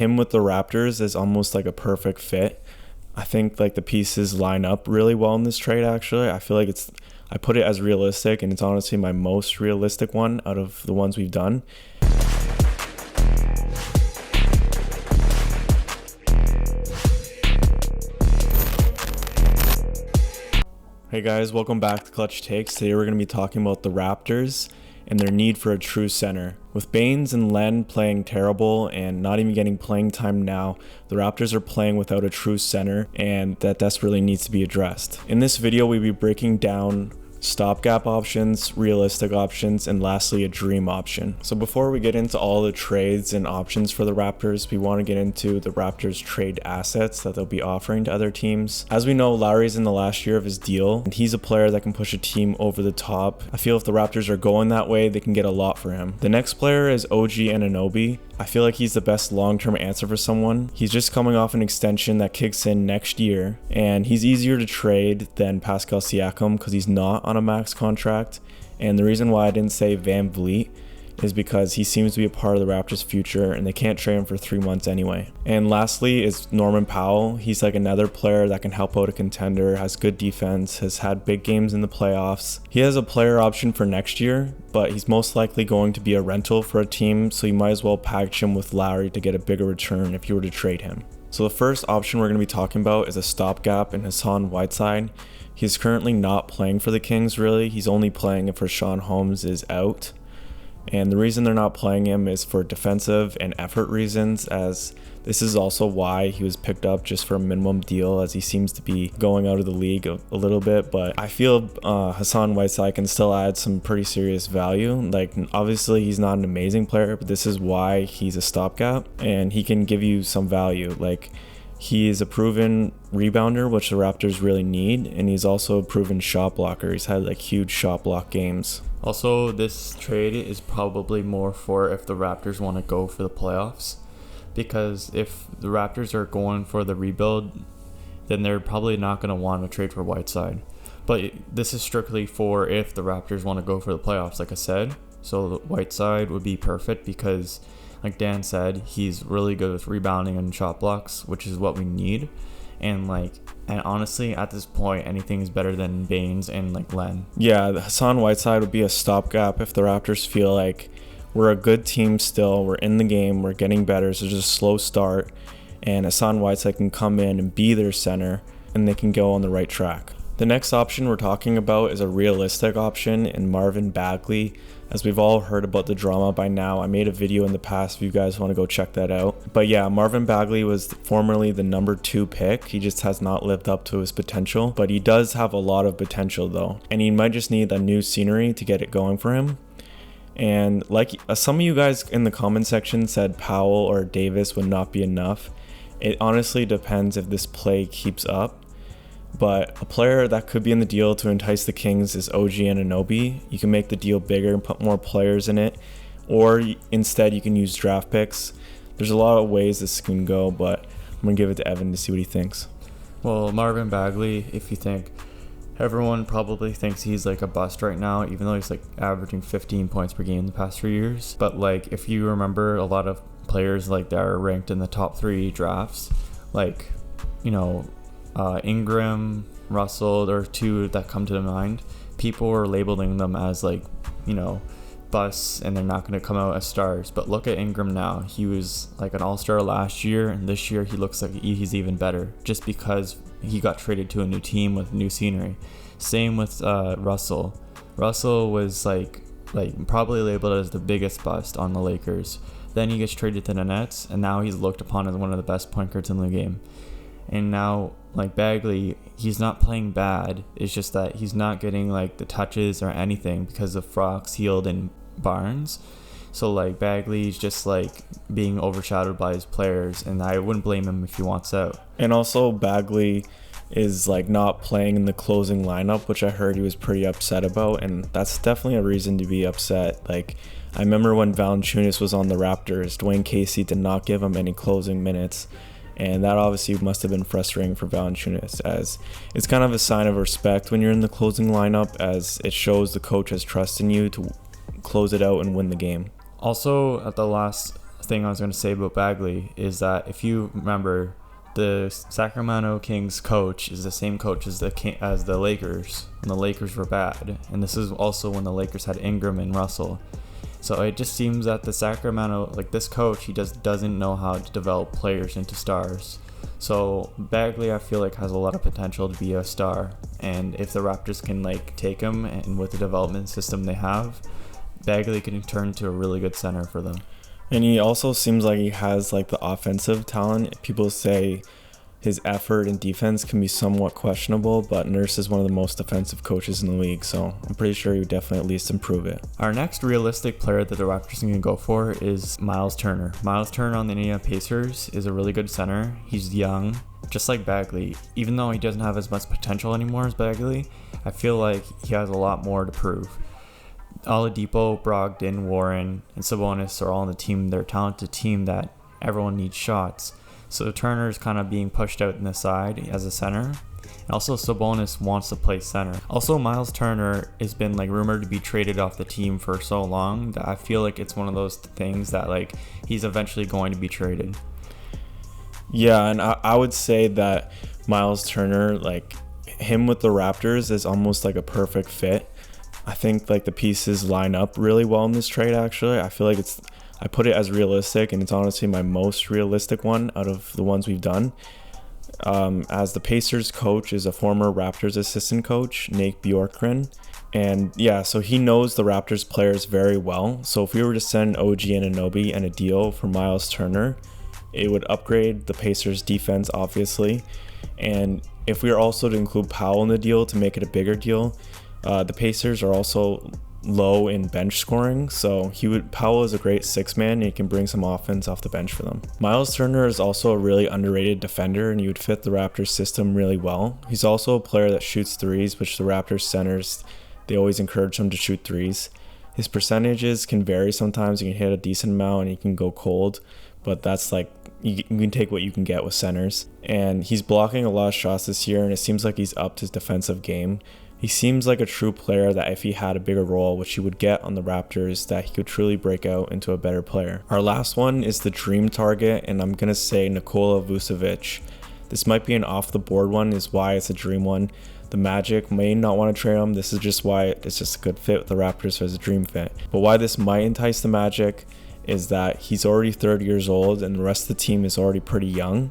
Him with the Raptors is almost like a perfect fit. I think like the pieces line up really well in this trade actually. I feel like I put it as realistic, and it's honestly my most realistic one out of the ones we've done. Hey guys, welcome back to Clutch Takes. Today we're going to be talking about the Raptors and their need for a true center. With Baines and Len playing terrible and not even getting playing time now, the Raptors are playing without a true center, and that desperately needs to be addressed. In this video, we'll be breaking down stopgap options, realistic options, and lastly a dream option. So before we get into all the trades and options for the Raptors, we want to get into the Raptors trade assets that they'll be offering to other teams. As we know, Lowry's in the last year of his deal, and he's a player that can push a team over the top. I feel if the Raptors are going that way, they can get a lot for him. The next player is OG Anunoby. I feel like he's the best long-term answer for someone. He's just coming off an extension that kicks in next year, and he's easier to trade than Pascal Siakam because he's not on a max contract. And the reason why I didn't say Van Vliet is because he seems to be a part of the Raptors' future, and they can't trade him for 3 months anyway. And lastly is Norman Powell. He's like another player that can help out a contender, has good defense, has had big games in the playoffs. He has a player option for next year, but he's most likely going to be a rental for a team, so you might as well package him with Lowry to get a bigger return if you were to trade him. So the first option we're going to be talking about is a stopgap in Hassan Whiteside. He's currently not playing for the Kings really. He's only playing if Rashawn Holmes is out. And the reason they're not playing him is for defensive and effort reasons, as this is also why he was picked up just for a minimum deal, as he seems to be going out of the league a little bit. But I feel Hassan Whiteside can still add some pretty serious value. Like, obviously he's not an amazing player, but this is why he's a stopgap, and he can give you some value. Like, he is a proven rebounder, which the Raptors really need, and he's also a proven shot blocker. He's had like huge shot block games. Also, this trade is probably more for if the Raptors want to go for the playoffs, because if the Raptors are going for the rebuild, then they're probably not going to want to trade for Whiteside. But this is strictly for if the Raptors want to go for the playoffs, like I said. So the Whiteside would be perfect because, like Dan said, he's really good with rebounding and shot blocks, which is what we need. And honestly, at this point, anything is better than Baines and Len. Yeah, Hassan Whiteside would be a stopgap if the Raptors feel like we're a good team still, we're in the game, we're getting better, so just a slow start, and Hassan Whiteside can come in and be their center, and they can go on the right track. The next option we're talking about is a realistic option in Marvin Bagley. As we've all heard about the drama by now, I made a video in the past if you guys want to go check that out. But yeah, Marvin Bagley was formerly the number 2 pick. He just has not lived up to his potential, but he does have a lot of potential though, and he might just need a new scenery to get it going for him. And like some of you guys in the comment section said Powell or Davis would not be enough. It honestly depends if this play keeps up. But a player that could be in the deal to entice the Kings is OG Anunoby. You can make the deal bigger and put more players in it, or instead you can use draft picks. There's a lot of ways this can go, but I'm going to give it to Evan to see what he thinks. Well, Marvin Bagley, if you think, everyone probably thinks he's like a bust right now, even though he's averaging 15 points per game the past 3 years. But if you remember, a lot of players that are ranked in the top 3 drafts, Ingram, Russell, there are 2 that come to mind. People were labeling them as busts, and they're not going to come out as stars. But look at Ingram now. He was an all-star last year, and this year he looks like he's even better just because he got traded to a new team with new scenery. Same with Russell. Russell was probably labeled as the biggest bust on the Lakers. Then he gets traded to the Nets, and now he's looked upon as one of the best point guards in the game. And now, Bagley, he's not playing bad. It's just that he's not getting, the touches or anything because of Fox, Hield, and Barnes. So, Bagley's just, being overshadowed by his players, and I wouldn't blame him if he wants out. And also, Bagley is, not playing in the closing lineup, which I heard he was pretty upset about, and that's definitely a reason to be upset. I remember when Valanciunas was on the Raptors, Dwayne Casey did not give him any closing minutes. And that obviously must have been frustrating for Valanciunas, as it's kind of a sign of respect when you're in the closing lineup, as it shows the coach has trust in you to close it out and win the game. Also, at the last thing I was going to say about Bagley is that if you remember, the Sacramento Kings coach is the same coach as the Lakers when the Lakers were bad, and this is also when the Lakers had Ingram and Russell. So it just seems that the Sacramento, like this coach, he just doesn't know how to develop players into stars. So Bagley, I feel like, has a lot of potential to be a star, and if the Raptors can like take him, and with the development system they have, Bagley can turn into a really good center for them. And he also seems like he has like the offensive talent. People say his effort and defense can be somewhat questionable, but Nurse is one of the most defensive coaches in the league, so I'm pretty sure he would definitely at least improve it. Our next realistic player that the Raptors can go for is Miles Turner. Miles Turner on the Indiana Pacers is a really good center. He's young, just like Bagley. Even though he doesn't have as much potential anymore as Bagley, I feel like he has a lot more to prove. Oladipo, Brogdon, Warren, and Sabonis are all on the team. They're a talented team that everyone needs shots. So Turner is kind of being pushed out in the side as a center. And also Sabonis wants to play center. Also, Miles Turner has been like rumored to be traded off the team for so long that I feel like it's one of those things that like he's eventually going to be traded. Yeah, and I would say that Miles Turner, like him with the Raptors, is almost like a perfect fit. I think like the pieces line up really well in this trade. Actually, I feel like I put it as realistic, and it's honestly my most realistic one out of the ones we've done. As the Pacers coach is a former Raptors assistant coach, Nate Bjorkgren, and yeah, so he knows the Raptors players very well. So if we were to send OG Anunoby and a deal for Miles Turner, it would upgrade the Pacers defense, obviously. And if we were also to include Powell in the deal to make it a bigger deal, the Pacers are also low in bench scoring, so Powell is a great six man and he can bring some offense off the bench for them. Miles Turner is also a really underrated defender, and he would fit the Raptors system really well. He's also a player that shoots threes, which the Raptors centers, they always encourage him to shoot threes. His percentages can vary sometimes. He can hit a decent amount and he can go cold, but that's like, you can take what you can get with centers. And he's blocking a lot of shots this year, and it seems like he's upped his defensive game. He seems like a true player that if he had a bigger role, which he would get on the Raptors, that he could truly break out into a better player. Our last one is the dream target, and I'm going to say Nikola Vucevic. This might be an off-the-board one, is why it's a dream one. The Magic may not want to trade him. This is just why it's just a good fit with the Raptors as a dream fit. But why this might entice the Magic is that he's already 30 years old and the rest of the team is already pretty young.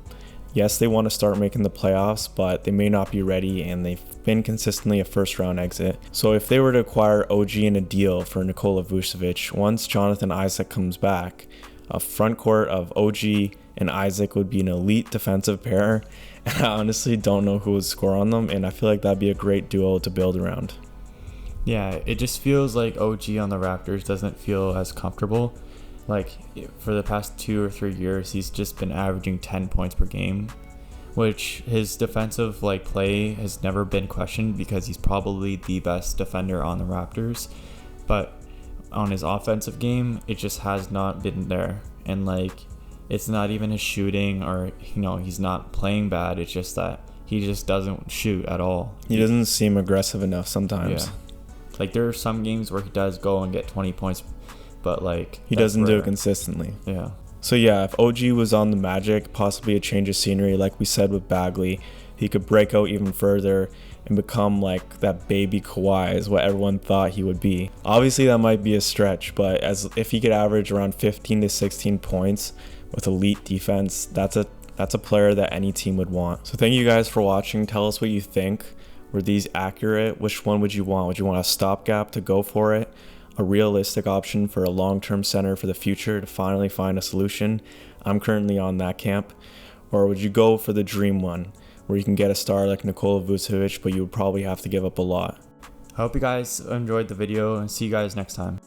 Yes, they want to start making the playoffs, but they may not be ready, and they've been consistently a first-round exit. So if they were to acquire OG in a deal for Nikola Vucevic, once Jonathan Isaac comes back, a front court of OG and Isaac would be an elite defensive pair, and I honestly don't know who would score on them, and I feel like that'd be a great duo to build around. Yeah, it just feels like OG on the Raptors doesn't feel as comfortable. Like, for the past 2 or 3 years, he's just been averaging 10 points per game, which his defensive play has never been questioned because he's probably the best defender on the Raptors. But on his offensive game, it just has not been there. And it's not even his shooting, or he's not playing bad. It's just that he just doesn't shoot at all. He doesn't seem aggressive enough sometimes. Yeah. There are some games where he does go and get 20 points, but he doesn't do it consistently. Yeah. So yeah, if OG was on the Magic, possibly a change of scenery, like we said with Bagley, he could break out even further and become like that baby Kawhi is what everyone thought he would be. Obviously that might be a stretch, but if he could average around 15 to 16 points with elite defense, that's a player that any team would want. So thank you guys for watching. Tell us what you think. Were these accurate? Which one would you want? Would you want a stopgap to go for it? A realistic option for a long-term center for the future to finally find a solution? I'm currently on that camp. Or would you go for the dream one, where you can get a star like Nikola Vucevic, but you would probably have to give up a lot? I hope you guys enjoyed the video, and see you guys next time.